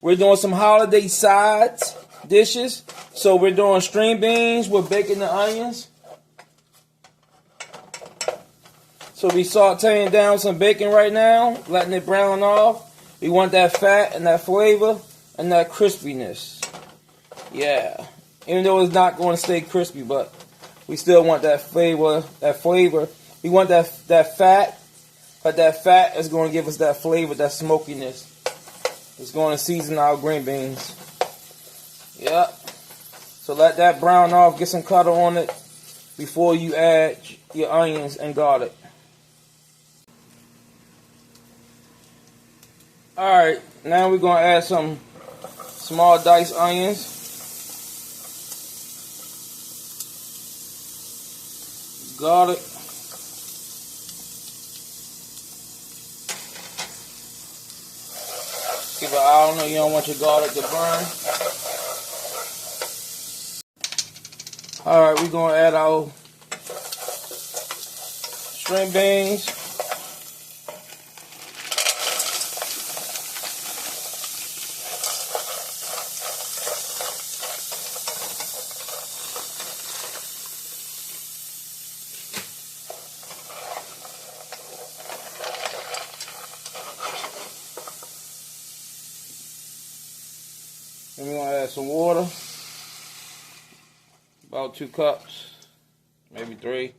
We're doing some holiday sides dishes. So we're doing string beans with bacon and onions. So we sauteing down some bacon right now, letting it brown off. We want that fat and that flavor and that crispiness. Yeah. Even though it's not going to stay crispy, but we still want that flavor, We want that fat, but that fat is going to give us that flavor, that smokiness. It's going to season our green beans. Yep. So let that brown off, get some color on it before you add your onions and garlic. Alright, now we're going to add some small diced onions. Garlic. Keep an eye on it, you don't want your garlic to burn. Alright, we're going to add our string beans. And we're going to add some water. About 2 cups, maybe 3.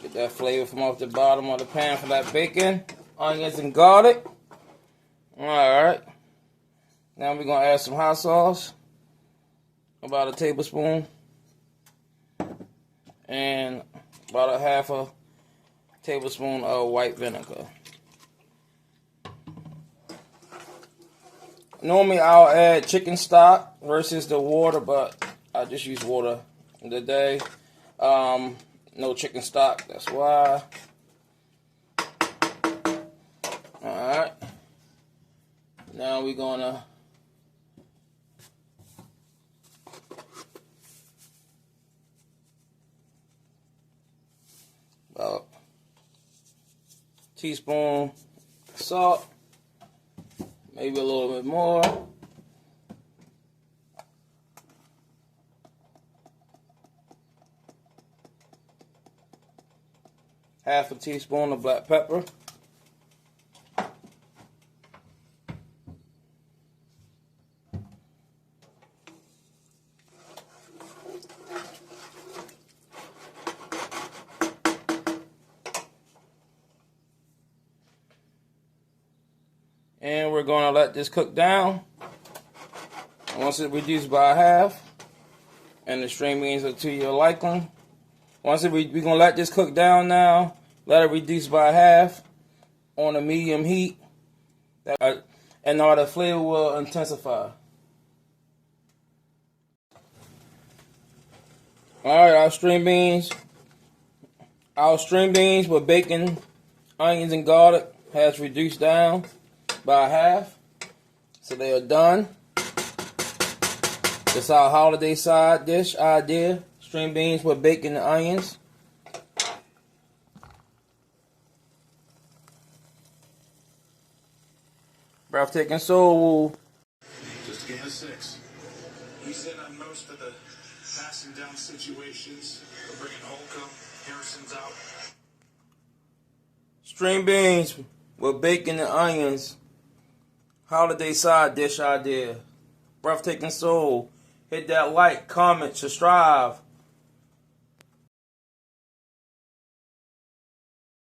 Get that flavor from off the bottom of the pan for that bacon, onions, and garlic. Alright. Now we're going to add some hot sauce. About a tablespoon. And about a half a tablespoon of white vinegar. Normally I'll add chicken stock versus the water, but I just use water today. No chicken stock, that's why. Alright. Now we're gonna about a teaspoon salt. Maybe a little bit more. Half a teaspoon of black pepper. And we're going to let this cook down. Once it reduces by half, and the string beans are to your liking. We're going to let this cook down now. Let it reduce by half on a medium heat. And all the flavor will intensify. Alright, our string beans with bacon, onions, and garlic has reduced down by half. So they are done. This is our holiday side dish idea. String beans with bacon and onions. Breathtaking Soul. Just gain a 6. He's in on most of the passing down situations. We're bringing Holcomb. Harrison's out. String beans with bacon and onions. Holiday side dish idea. Breathtaking Soul. Hit that like, comment, subscribe.